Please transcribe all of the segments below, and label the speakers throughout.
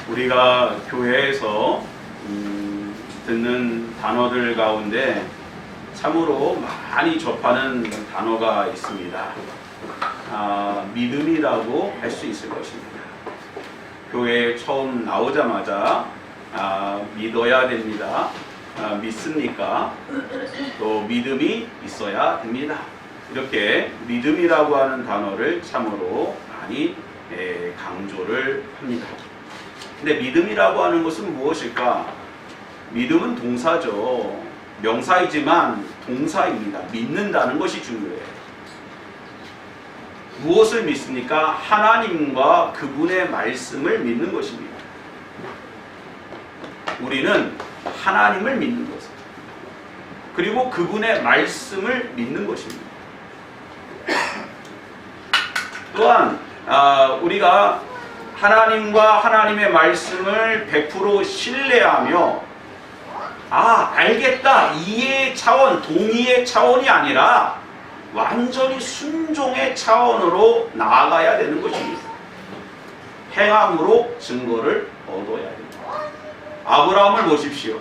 Speaker 1: 우리가 교회에서 듣는 단어들 가운데 참으로 많이 접하는 단어가 있습니다. 믿음이라고 할 수 있을 것입니다. 교회에 처음 나오자마자 믿어야 됩니다. 믿습니까? 또 믿음이 있어야 됩니다. 이렇게 믿음이라고 하는 단어를 참으로 많이 강조를 합니다. 근데 믿음이라고 하는 것은 무엇일까? 믿음은 동사죠. 명사이지만 동사입니다. 믿는다는 것이 중요해요. 무엇을 믿습니까? 하나님과 그분의 말씀을 믿는 것입니다. 우리는 하나님을 믿는 것입니다. 그리고 그분의 말씀을 믿는 것입니다. 또한 우리가 하나님과 하나님의 말씀을 100% 신뢰하며 알겠다, 이해의 차원, 동의의 차원이 아니라 완전히 순종의 차원으로 나아가야 되는 것입니다. 행함으로 증거를 얻어야 됩니다. 아브라함을 보십시오.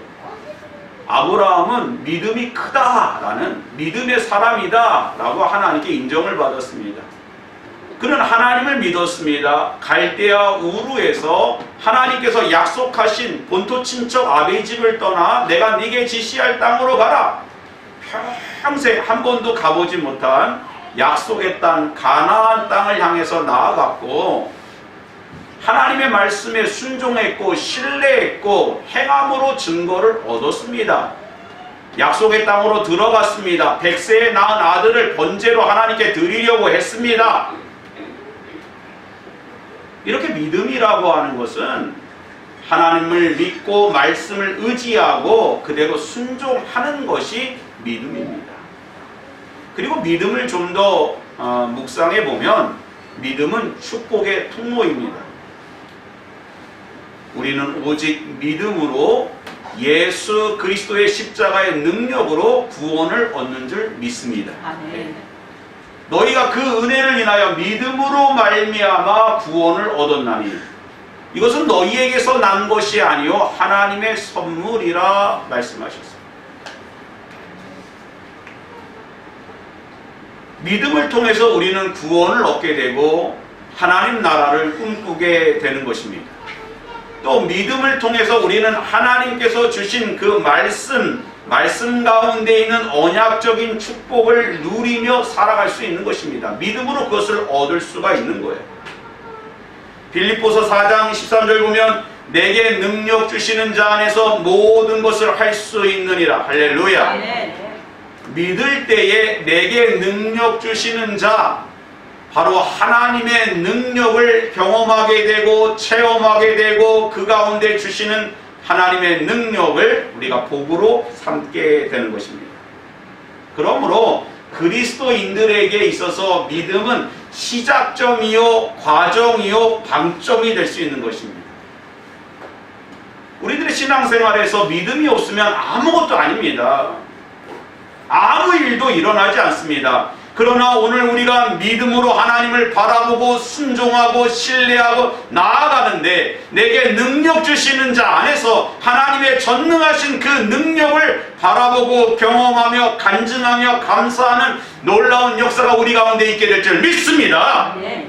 Speaker 1: 아브라함은 믿음이 크다라는 믿음의 사람이다 라고 하나님께 인정을 받았습니다. 그는 하나님을 믿었습니다. 갈대아 우르에서 하나님께서 약속하신 본토 친척 아베의 집을 떠나 내가 네게 지시할 땅으로 가라. 평생 한 번도 가보지 못한 약속의 땅 가나안 땅을 향해서 나아갔고 하나님의 말씀에 순종했고 신뢰했고 행함으로 증거를 얻었습니다. 약속의 땅으로 들어갔습니다. 100세에 낳은 아들을 번제로 하나님께 드리려고 했습니다. 이렇게 믿음이라고 하는 것은 하나님을 믿고 말씀을 의지하고 그대로 순종하는 것이 믿음입니다. 그리고 믿음을 좀 더 묵상해 보면 믿음은 축복의 통로입니다. 우리는 오직 믿음으로 예수 그리스도의 십자가의 능력으로 구원을 얻는 줄 믿습니다.
Speaker 2: 아멘.
Speaker 1: 너희가 그 은혜를 인하여 믿음으로 말미암아 구원을 얻었나니 이것은 너희에게서 난 것이 아니요 하나님의 선물이라 말씀하셨습니다. 믿음을 통해서 우리는 구원을 얻게 되고 하나님 나라를 꿈꾸게 되는 것입니다. 또 믿음을 통해서 우리는 하나님께서 주신 그 말씀 가운데 있는 언약적인 축복을 누리며 살아갈 수 있는 것입니다. 믿음으로 그것을 얻을 수가 있는 거예요. 빌립보서 4장 13절 보면 내게 능력 주시는 자 안에서 모든 것을 할 수 있느니라. 할렐루야.
Speaker 2: 네.
Speaker 1: 믿을 때에 내게 능력 주시는 자, 바로 하나님의 능력을 경험하게 되고 체험하게 되고 그 가운데 주시는 하나님의 능력을 우리가 복으로 삼게 되는 것입니다. 그러므로 그리스도인들에게 있어서 믿음은 시작점이요 과정이요 방점이 될 수 있는 것입니다. 우리들의 신앙생활에서 믿음이 없으면 아무것도 아닙니다. 아무 일도 일어나지 않습니다. 그러나 오늘 우리가 믿음으로 하나님을 바라보고 순종하고 신뢰하고 나아가는데 내게 능력 주시는 자 안에서 하나님의 전능하신 그 능력을 바라보고 경험하며 간증하며 감사하는 놀라운 역사가 우리 가운데 있게 될 줄 믿습니다.
Speaker 2: 네.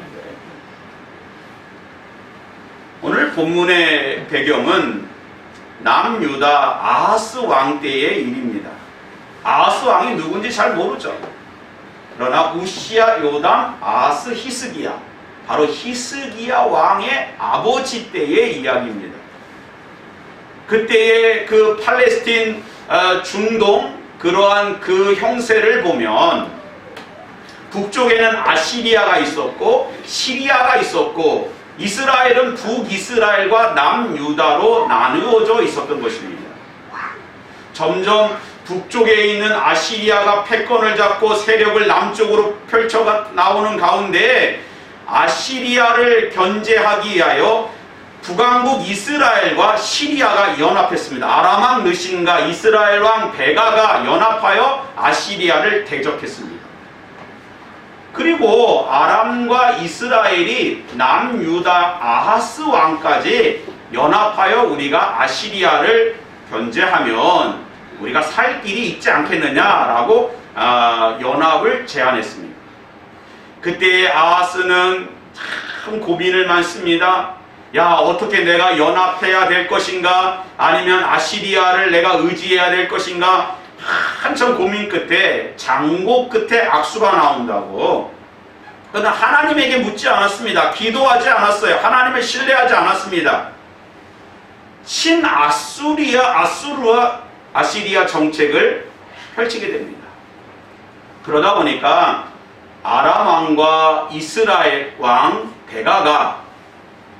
Speaker 1: 오늘 본문의 배경은 남유다 아하스 왕 때의 일입니다. 아하스 왕이 누군지 잘 모르죠. 그러나 우시야, 요담, 아하스, 히스기야, 바로 히스기야 왕의 아버지 때의 이야기입니다. 그때의 그 팔레스틴 중동 그러한 그 형세를 보면 북쪽에는 아시리아가 있었고 시리아가 있었고 이스라엘은 북이스라엘과 남유다로 나누어져 있었던 것입니다. 점점 북쪽에 있는 아시리아가 패권을 잡고 세력을 남쪽으로 펼쳐 나오는 가운데 아시리아를 견제하기 위하여 북왕국 이스라엘과 시리아가 연합했습니다. 아람 왕 르신과 이스라엘 왕 베가가 연합하여 아시리아를 대적했습니다. 그리고 아람과 이스라엘이 남유다 아하스 왕까지 연합하여 우리가 아시리아를 견제하면 우리가 살 길이 있지 않겠느냐라고 연합을 제안했습니다. 그때 아하스는 참 고민을 많습니다. 야, 어떻게 내가 연합해야 될 것인가? 아니면 아시리아를 내가 의지해야 될 것인가? 한참 고민 끝에 장고 끝에 악수가 나온다고. 그러나 하나님에게 묻지 않았습니다. 기도하지 않았어요. 하나님을 신뢰하지 않았습니다. 아시리아 정책을 펼치게 됩니다. 그러다 보니까 아람 왕과 이스라엘 왕 베가가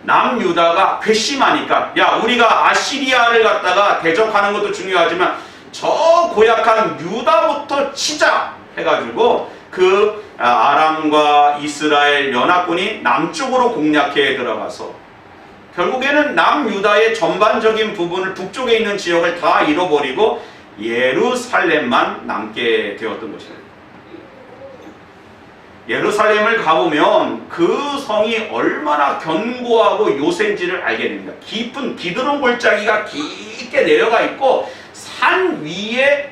Speaker 1: 남유다가 괘씸하니까 야, 우리가 아시리아를 갖다가 대적하는 것도 중요하지만 저 고약한 유다부터 치자 해가지고 그 아람과 이스라엘 연합군이 남쪽으로 공략해 들어가서 결국에는 남유다의 전반적인 부분을 북쪽에 있는 지역을 다 잃어버리고 예루살렘만 남게 되었던 것입니다. 예루살렘을 가보면 그 성이 얼마나 견고하고 요새인지를 알게 됩니다. 깊은 기드론 골짜기가 깊게 내려가 있고 산 위에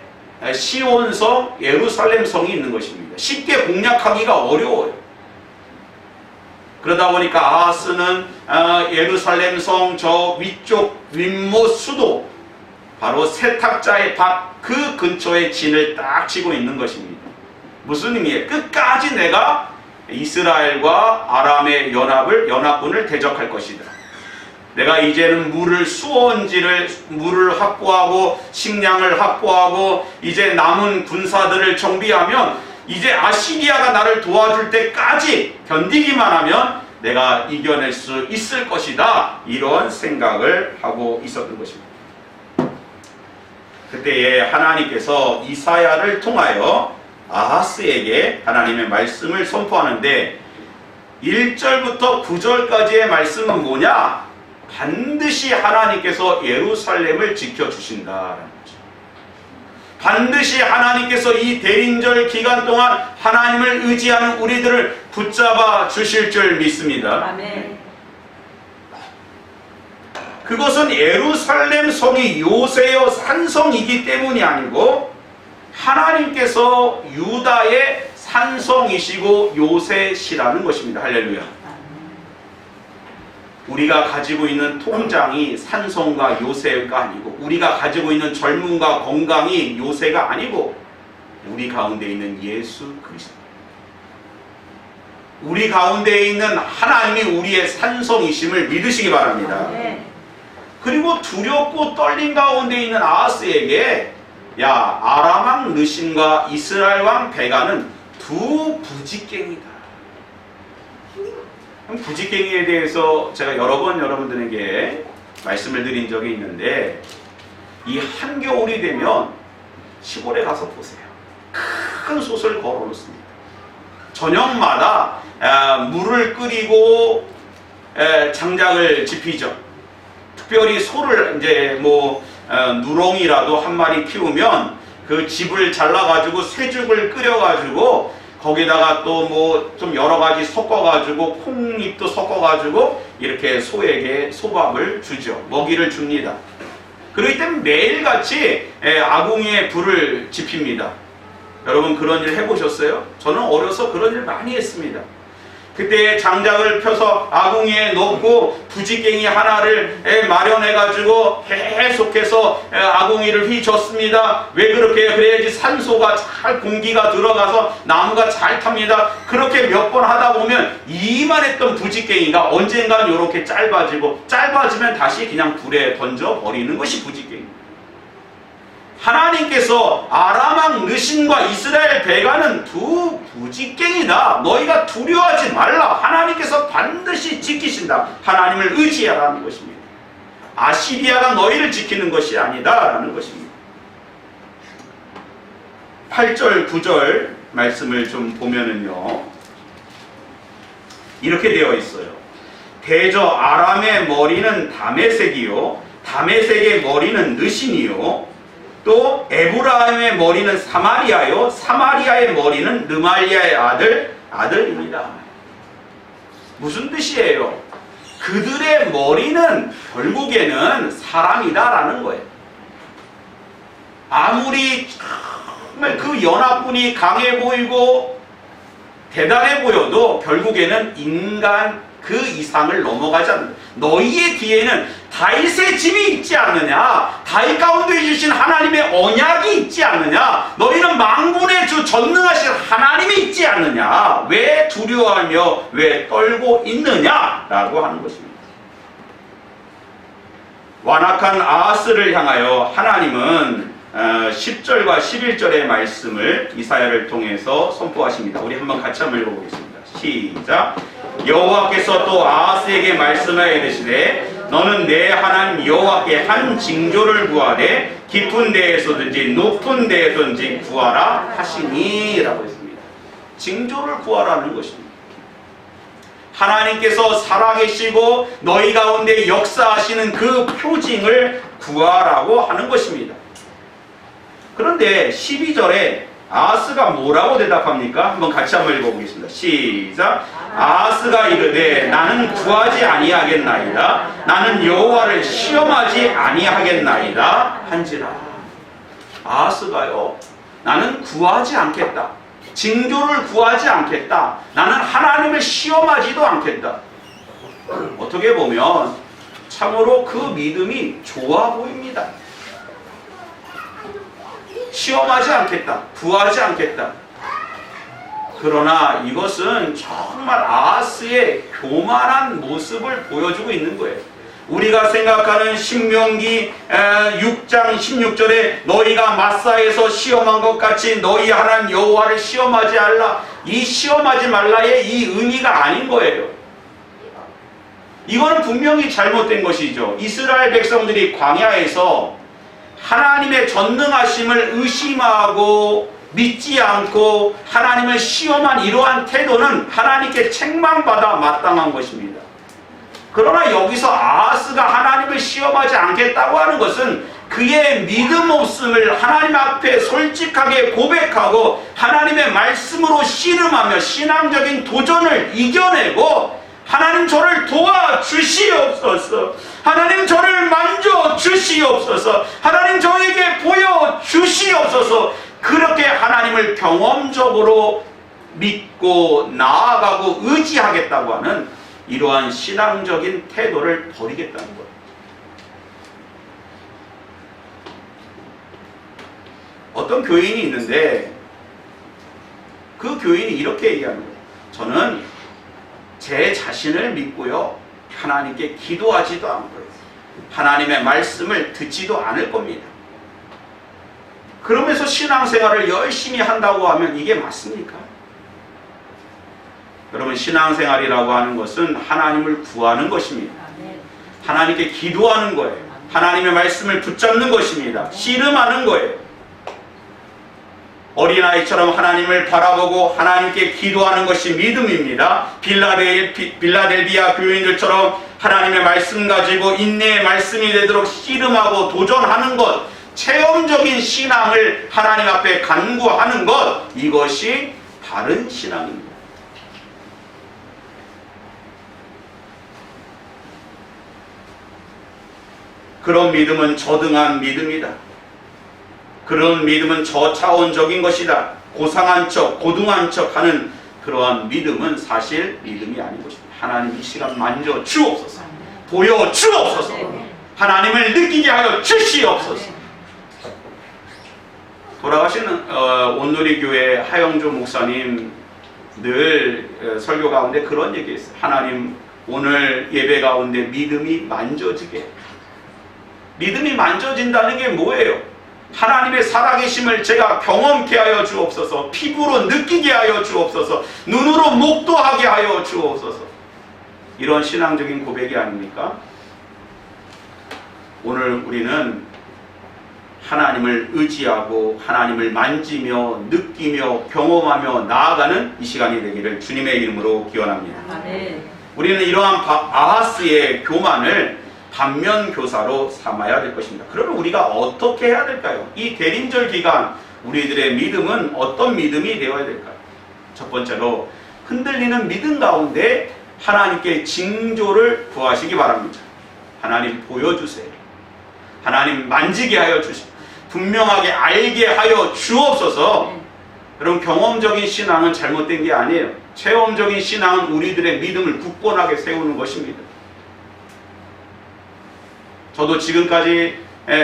Speaker 1: 시온성, 예루살렘 성이 있는 것입니다. 쉽게 공략하기가 어려워요. 그러다 보니까 아하스는 예루살렘 성 저 위쪽 윗못 수도 바로 세탁자의 밭 그 근처에 진을 딱 치고 있는 것입니다. 무슨 의미예요? 끝까지 내가 이스라엘과 아람의 연합군을 대적할 것이다. 내가 이제는 물을 확보하고 식량을 확보하고 이제 남은 군사들을 정비하면 이제 아시리아가 나를 도와줄 때까지 견디기만 하면 내가 이겨낼 수 있을 것이다. 이런 생각을 하고 있었던 것입니다. 그때에 하나님께서 이사야를 통하여 아하스에게 하나님의 말씀을 선포하는데 1절부터 9절까지의 말씀은 뭐냐? 반드시 하나님께서 예루살렘을 지켜주신다라는 거죠. 반드시 하나님께서 이 대림절 기간 동안 하나님을 의지하는 우리들을 붙잡아 주실 줄 믿습니다.
Speaker 2: 아멘.
Speaker 1: 그것은 예루살렘 성이 요새여 산성이기 때문이 아니고 하나님께서 유다의 산성이시고 요새시라는 것입니다. 할렐루야. 우리가 가지고 있는 통장이 산성과 요새가 아니고 우리가 가지고 있는 젊음과 건강이 요새가 아니고 우리 가운데 있는 예수 그리스도, 우리 가운데 있는 하나님이 우리의 산성이심을 믿으시기 바랍니다. 그리고 두렵고 떨린 가운데 있는 아하스에게 야, 아람 왕 르신과 이스라엘 왕 베가는 두 부지깽이다. 부지깽이에 대해서 제가 여러 번 여러분들에게 말씀을 드린 적이 있는데 이 한겨울이 되면 시골에 가서 보세요. 큰 솥을 걸어 놓습니다. 저녁마다 물을 끓이고 장작을 지피죠. 특별히 소를 이제 누렁이라도 한 마리 키우면 그 집을 잘라가지고 쇠죽을 끓여가지고 거기다가 또 좀 여러 가지 섞어가지고 콩잎도 섞어가지고 이렇게 소에게 소밥을 주죠. 먹이를 줍니다. 그렇기 때문에 매일같이 아궁이에 불을 지핍니다. 여러분 그런 일 해보셨어요? 저는 어려서 그런 일 많이 했습니다. 그때 장작을 펴서 아궁이에 넣고 부지깽이 하나를 마련해가지고 계속해서 아궁이를 휘젓습니다. 왜 그렇게 해요? 그래야지 산소가 잘 공기가 들어가서 나무가 잘 탑니다. 그렇게 몇 번 하다 보면 이만했던 부지깽이가 언젠가는 이렇게 짧아지면 다시 그냥 불에 던져버리는 것이 부지깽이. 하나님께서 아람 왕 르신과 이스라엘 베가는 두 부지깽이다. 너희가 두려워하지 말라. 하나님께서 반드시 지키신다. 하나님을 의지하라는 것입니다. 아시리아가 너희를 지키는 것이 아니다 라는 것입니다. 8절 9절 말씀을 좀 보면은요 이렇게 되어 있어요. 대저 아람의 머리는 다메섹이요 다메섹의 머리는 르신이요 또 에브라임의 머리는 사마리아요 사마리아의 머리는 르말리아의 아들입니다. 무슨 뜻이에요? 그들의 머리는 결국에는 사람이다라는 거예요. 아무리 정말 그 연합군이 강해 보이고 대단해 보여도 결국에는 인간 그 이상을 넘어가지 않는다. 너희의 뒤에는 다윗의 집이 있지 않느냐? 다윗 가운데 주신 하나님의 언약이 있지 않느냐? 너희는 만군의 주 전능하신 하나님이 있지 않느냐? 왜 두려워하며 왜 떨고 있느냐? 라고 하는 것입니다. 완악한 아하스를 향하여 하나님은 10절과 11절의 말씀을 이사야를 통해서 선포하십니다. 우리 한번 같이 한번 읽어보겠습니다. 시작. 여호와께서 또 아하스에게 말씀하여 이르시되 너는 내 하나님 여호와께 한 징조를 구하되 깊은 데에서든지 높은 데에서든지 구하라 하시니 라고 했습니다. 징조를 구하라는 것입니다. 하나님께서 살아계시고 너희 가운데 역사하시는 그 표징을 구하라고 하는 것입니다. 그런데 12절에 아하스가 뭐라고 대답합니까? 한번 같이 한번 읽어보겠습니다. 시작. 아하스가 이르되 나는 구하지 아니하겠나이다. 나는 여호와를 시험하지 아니하겠나이다 한지라. 아하스가요, 나는 구하지 않겠다. 징조를 구하지 않겠다. 나는 하나님을 시험하지도 않겠다. 어떻게 보면 참으로 그 믿음이 좋아 보입니다. 시험하지 않겠다. 구하지 않겠다. 그러나 이것은 정말 아하스의 교만한 모습을 보여주고 있는 거예요. 우리가 생각하는 신명기 6장 16절에 너희가 마사에서 시험한 것 같이 너희 하나님 여호와를 시험하지 말라. 이 시험하지 말라의 이 의미가 아닌 거예요. 이거는 분명히 잘못된 것이죠. 이스라엘 백성들이 광야에서 하나님의 전능하심을 의심하고 믿지 않고 하나님을 시험한 이러한 태도는 하나님께 책망받아 마땅한 것입니다. 그러나 여기서 아하스가 하나님을 시험하지 않겠다고 하는 것은 그의 믿음 없음을 하나님 앞에 솔직하게 고백하고 하나님의 말씀으로 씨름하며 신앙적인 도전을 이겨내고 하나님 저를 도와주시옵소서, 하나님 저를 만져주시옵소서, 하나님 저에게 보여주시옵소서, 그렇게 하나님을 경험적으로 믿고 나아가고 의지하겠다고 하는 이러한 신앙적인 태도를 버리겠다는 거예요. 어떤 교인이 있는데 그 교인이 이렇게 얘기하는 거예요. 저는 제 자신을 믿고요, 하나님께 기도하지도 않고요, 하나님의 말씀을 듣지도 않을 겁니다. 그러면서 신앙생활을 열심히 한다고 하면 이게 맞습니까? 여러분, 신앙생활이라고 하는 것은 하나님을 구하는 것입니다. 하나님께 기도하는 거예요. 하나님의 말씀을 붙잡는 것입니다. 씨름하는 거예요. 어린아이처럼 하나님을 바라보고 하나님께 기도하는 것이 믿음입니다. 빌라델비아 교인들처럼 하나님의 말씀 가지고 인내의 말씀이 되도록 씨름하고 도전하는 것, 체험적인 신앙을 하나님 앞에 간구하는 것, 이것이 바른 신앙입니다. 그런 믿음은 저등한 믿음이다. 그런 믿음은 저차원적인 것이다. 고상한 척, 고등한 척 하는 그러한 믿음은 사실 믿음이 아닌 것입니다. 하나님 이 시간 만져 주옵소서. 보여 주옵소서. 하나님을 느끼게 하여 주시옵소서. 돌아가시는 온누리교회 하영조 목사님 늘 설교 가운데 그런 얘기했어요. 하나님 오늘 예배 가운데 믿음이 만져지게. 믿음이 만져진다는 게 뭐예요? 하나님의 살아계심을 제가 경험케 하여 주옵소서, 피부로 느끼게 하여 주옵소서, 눈으로 목도하게 하여 주옵소서. 이런 신앙적인 고백이 아닙니까? 오늘 우리는 하나님을 의지하고 하나님을 만지며 느끼며 경험하며 나아가는 이 시간이 되기를 주님의 이름으로 기원합니다. 우리는 이러한 아하스의 교만을 반면교사로 삼아야 될 것입니다. 그러면 우리가 어떻게 해야 될까요? 이 대림절 기간 우리들의 믿음은 어떤 믿음이 되어야 될까요? 첫 번째로 흔들리는 믿음 가운데 하나님께 징조를 구하시기 바랍니다. 하나님 보여주세요. 하나님 만지게 하여 주시고 분명하게 알게 하여 주옵소서. 여러분, 경험적인 신앙은 잘못된 게 아니에요. 체험적인 신앙은 우리들의 믿음을 굳건하게 세우는 것입니다. 저도 지금까지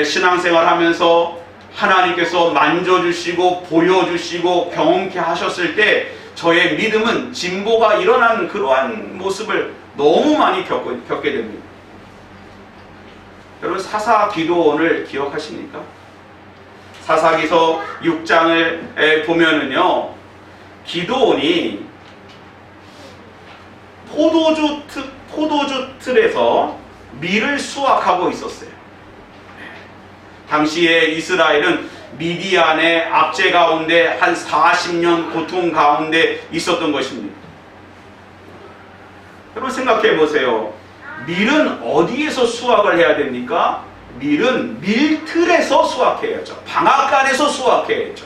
Speaker 1: 신앙생활 하면서 하나님께서 만져주시고 보여주시고 경험케 하셨을 때 저의 믿음은 진보가 일어나는 그러한 모습을 너무 많이 겪게 됩니다. 여러분, 사사 기도원을 기억하십니까? 사사기서 6장을 보면은요, 기도원이 포도주 틀에서 밀을 수확하고 있었어요. 당시에 이스라엘은 미디안의 압제 가운데 한 40년 고통 가운데 있었던 것입니다. 여러분, 생각해 보세요. 밀은 어디에서 수확을 해야 됩니까? 밀은 밀틀에서 수확해야죠. 방앗간에서 수확해야죠.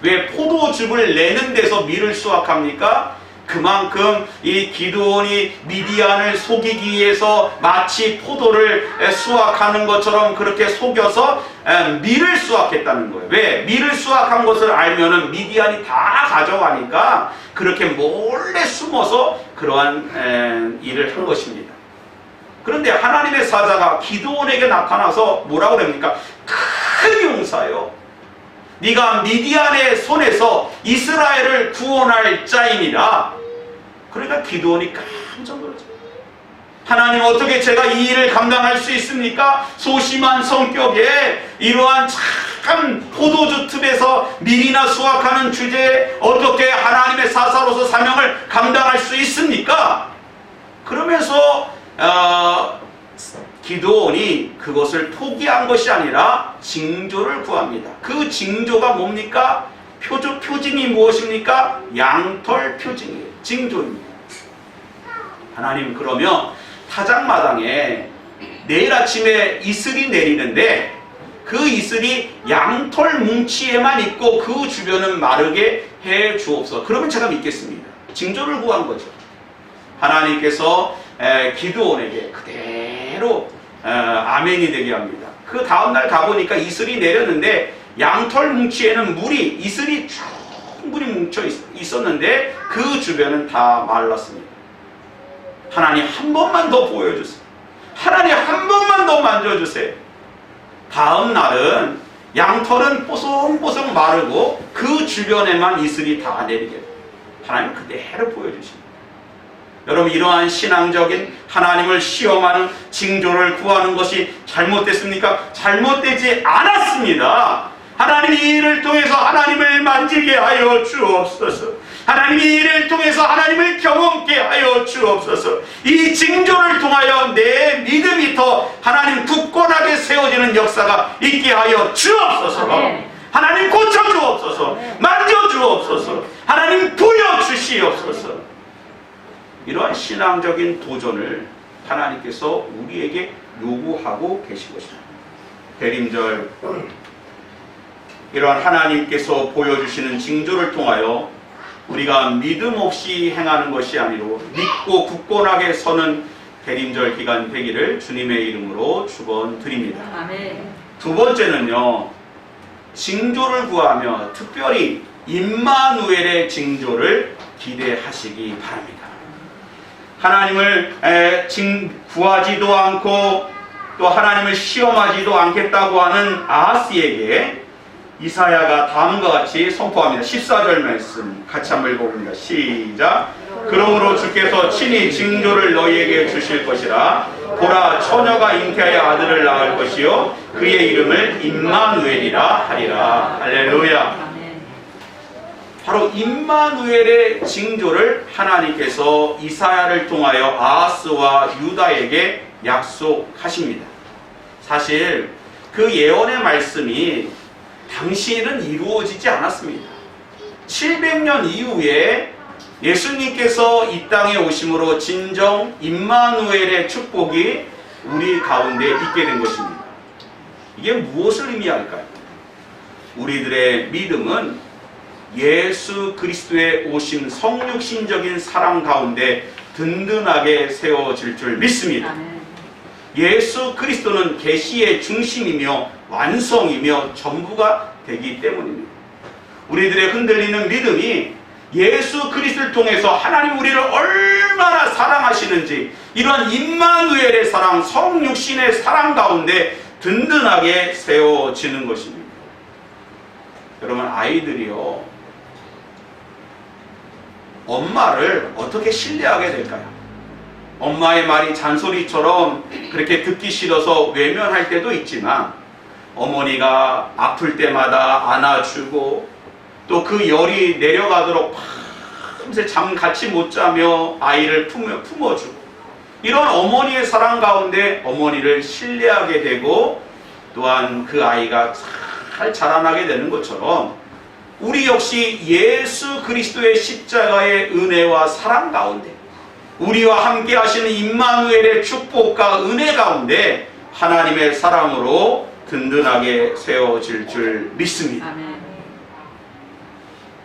Speaker 1: 왜 포도즙을 내는 데서 밀을 수확합니까? 그만큼 이 기드온이 미디안을 속이기 위해서 마치 포도를 수확하는 것처럼 그렇게 속여서 밀을 수확했다는 거예요. 왜? 밀을 수확한 것을 알면은 미디안이 다 가져가니까 그렇게 몰래 숨어서 그러한 일을 한 것입니다. 그런데 하나님의 사자가 기드온에게 나타나서 뭐라고 그럽니까? 큰 용사요, 네가 미디안의 손에서 이스라엘을 구원할 자이니라. 그러니까 기드온이 깜짝 놀랐죠. 하나님, 어떻게 제가 이 일을 감당할 수 있습니까? 소심한 성격에 이러한 착한 포도주 틈에서 밀이나 수확하는 주제에 어떻게 하나님의 사사로서 사명을 감당할 수 있습니까? 그러면서 기드온이 그것을 포기한 것이 아니라 징조를 구합니다. 그 징조가 뭡니까? 표징이 무엇입니까? 양털 표징이에요. 징조입니다. 하나님, 그러면 타작마당에 내일 아침에 이슬이 내리는데 그 이슬이 양털 뭉치에만 있고 그 주변은 마르게 해 주옵소서. 그러면 제가 믿겠습니다. 징조를 구한 거죠. 하나님께서 기드온에게 그대로 아멘이 되게 합니다. 그 다음날 가보니까 이슬이 내렸는데 양털 뭉치에는 이슬이 충분히 뭉쳐 있었는데 그 주변은 다 말랐습니다. 하나님, 한 번만 더 보여주세요. 하나님, 한 번만 더 만져주세요. 다음 날은 양털은 뽀송뽀송 마르고 그 주변에만 이슬이 다 내리게 돼요. 하나님 그대로 보여주십니다. 여러분, 이러한 신앙적인 하나님을 시험하는 징조를 구하는 것이 잘못됐습니까? 잘못되지 않았습니다. 하나님이 이 일을 통해서 하나님을 만지게 하여 주옵소서. 하나님이 이 일을 통해서 하나님을 경험케 하여 주옵소서. 이 징조를 통하여 내 믿음이 더 하나님 굳건하게 세워지는 역사가 있게 하여 주옵소서. 하나님 고쳐주옵소서. 만져주옵소서. 하나님 부여주시옵소서. 이러한 신앙적인 도전을 하나님께서 우리에게 요구하고 계신 것입니다. 대림절, 이러한 하나님께서 보여주시는 징조를 통하여 우리가 믿음 없이 행하는 것이 아니로 믿고 굳건하게 서는 대림절 기간 되기를 주님의 이름으로 축원드립니다. 아멘. 두 번째는요, 징조를 구하며 특별히 임마누엘의 징조를 기대하시기 바랍니다. 하나님을 구하지도 않고 또 하나님을 시험하지도 않겠다고 하는 아하스에게 이사야가 다음과 같이 선포합니다. 14절 말씀 같이 한번 읽어봅니다. 시작. 그러므로 주께서 친히 징조를 너희에게 주실 것이라. 보라, 처녀가 잉태하여 아들을 낳을 것이요 그의 이름을 임마누엘이라 하리라. 할렐루야. 바로 임마누엘의 징조를 하나님께서 이사야를 통하여 아하스와 유다에게 약속하십니다. 사실 그 예언의 말씀이 당시에는 이루어지지 않았습니다. 700년 이후에 예수님께서 이 땅에 오심으로 진정 임마누엘의 축복이 우리 가운데 있게 된 것입니다. 이게 무엇을 의미할까요? 우리들의 믿음은 예수 그리스도의 오심 성육신적인 사랑 가운데 든든하게 세워질 줄 믿습니다.
Speaker 2: 아멘.
Speaker 1: 예수 그리스도는 계시의 중심이며 완성이며 전부가 되기 때문입니다. 우리들의 흔들리는 믿음이 예수 그리스도를 통해서 하나님 우리를 얼마나 사랑하시는지, 이런 임마누엘의 사랑, 성육신의 사랑 가운데 든든하게 세워지는 것입니다. 여러분, 아이들이요, 엄마를 어떻게 신뢰하게 될까요? 엄마의 말이 잔소리처럼 그렇게 듣기 싫어서 외면할 때도 있지만, 어머니가 아플 때마다 안아주고 또 그 열이 내려가도록 밤새 잠 같이 못 자며 아이를 품어주고, 이런 어머니의 사랑 가운데 어머니를 신뢰하게 되고 또한 그 아이가 잘 자라나게 되는 것처럼, 우리 역시 예수 그리스도의 십자가의 은혜와 사랑 가운데, 우리와 함께 하시는 임마누엘의 축복과 은혜 가운데 하나님의 사랑으로 든든하게 세워질 줄 믿습니다.
Speaker 2: 아멘.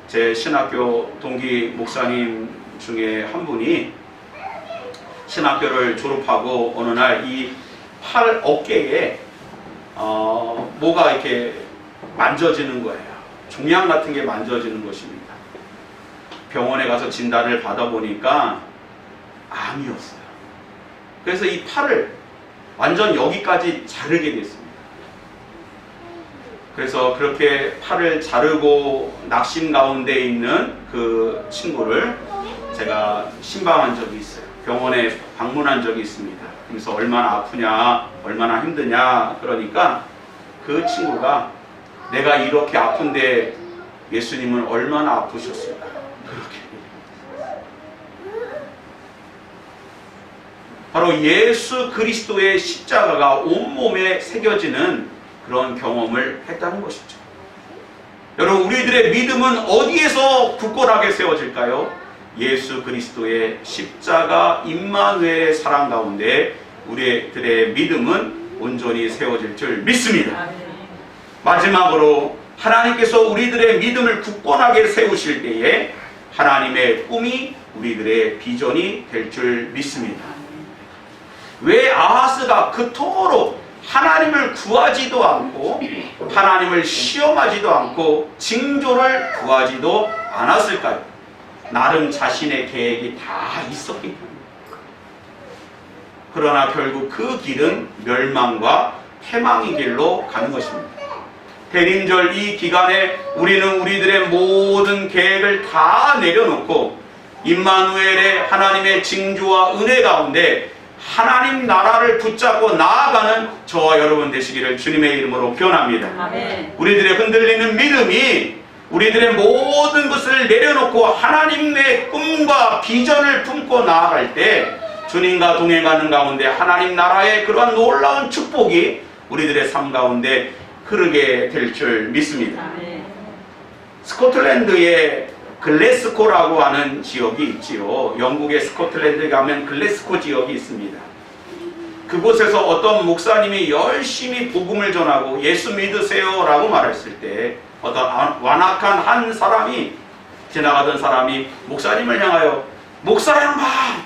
Speaker 1: 제 신학교 동기 목사님 중에 한 분이 신학교를 졸업하고 어느 날 이 팔 어깨에 뭐가 이렇게 만져지는 거예요. 종양 같은 게 만져지는 것입니다. 병원에 가서 진단을 받아보니까 암이었어요. 그래서 이 팔을 완전 여기까지 자르게 됐습니다. 그래서 그렇게 팔을 자르고 낙심 가운데 있는 그 친구를 제가 신방한 적이 있어요. 병원에 방문한 적이 있습니다. 그래서 얼마나 아프냐, 얼마나 힘드냐, 그러니까 그 친구가 내가 이렇게 아픈데 예수님은 얼마나 아프셨을까, 그렇게. 바로 예수 그리스도의 십자가가 온몸에 새겨지는 그런 경험을 했다는 것이죠. 여러분, 우리들의 믿음은 어디에서 굳건하게 세워질까요? 예수 그리스도의 십자가 임마누엘의 사랑 가운데 우리들의 믿음은 온전히 세워질 줄 믿습니다. 마지막으로, 하나님께서 우리들의 믿음을 굳건하게 세우실 때에 하나님의 꿈이 우리들의 비전이 될 줄 믿습니다. 왜 아하스가 그토록 하나님을 구하지도 않고 하나님을 시험하지도 않고 징조를 구하지도 않았을까요? 나름 자신의 계획이 다 있었기 때문입니다. 그러나 결국 그 길은 멸망과 패망의 길로 가는 것입니다. 대림절 이 기간에 우리는 우리들의 모든 계획을 다 내려놓고 임마누엘의 하나님의 징조와 은혜 가운데 하나님 나라를 붙잡고 나아가는 저와 여러분 되시기를 주님의 이름으로 기원합니다.
Speaker 2: 아멘.
Speaker 1: 우리들의 흔들리는 믿음이 우리들의 모든 것을 내려놓고 하나님의 꿈과 비전을 품고 나아갈 때 주님과 동행하는 가운데 하나님 나라의 그러한 놀라운 축복이 우리들의 삶 가운데 흐르게 될 줄 믿습니다.
Speaker 2: 아멘.
Speaker 1: 스코틀랜드의 글래스코라고 하는 지역이 있지요. 영국의 스코틀랜드에 가면 글래스코 지역이 있습니다. 그곳에서 어떤 목사님이 열심히 복음을 전하고 예수 믿으세요 라고 말했을 때 어떤 완악한 한 사람이, 지나가던 사람이 목사님을 향하여, 목사 양반,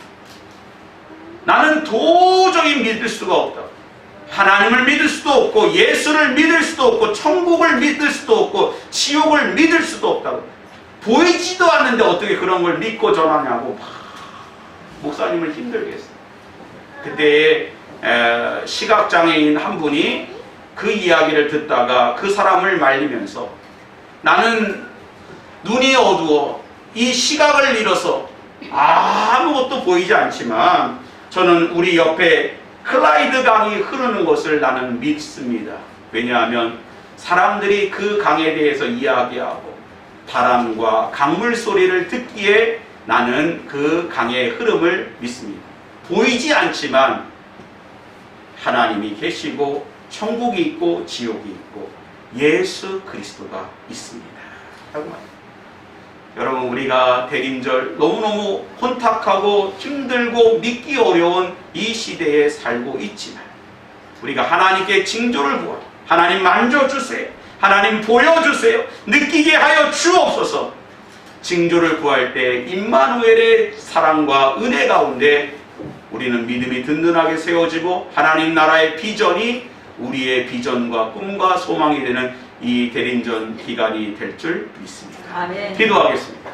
Speaker 1: 나는 도저히 믿을 수가 없다. 하나님을 믿을 수도 없고 예수를 믿을 수도 없고 천국을 믿을 수도 없고 지옥을 믿을 수도 없다고. 보이지도 않는데 어떻게 그런 걸 믿고 전하냐고 목사님을 힘들게 했어요. 그때 시각장애인 한 분이 그 이야기를 듣다가 그 사람을 말리면서, 나는 눈이 어두워 이 시각을 잃어서 아무것도 보이지 않지만 저는 우리 옆에 클라이드 강이 흐르는 것을 나는 믿습니다. 왜냐하면 사람들이 그 강에 대해서 이야기하고 바람과 강물 소리를 듣기에 나는 그 강의 흐름을 믿습니다. 보이지 않지만 하나님이 계시고 천국이 있고 지옥이 있고 예수 그리스도가 있습니다. 라고 말합니다. 여러분, 우리가 대림절 너무너무 혼탁하고 힘들고 믿기 어려운 이 시대에 살고 있지만 우리가 하나님께 징조를 구하고, 하나님 만져주세요, 하나님 보여주세요, 느끼게 하여 주옵소서, 징조를 구할 때 임마누엘의 사랑과 은혜 가운데 우리는 믿음이 든든하게 세워지고 하나님 나라의 비전이 우리의 비전과 꿈과 소망이 되는 이 대림전 기간이 될 줄 믿습니다.
Speaker 2: 아멘.
Speaker 1: 기도하겠습니다.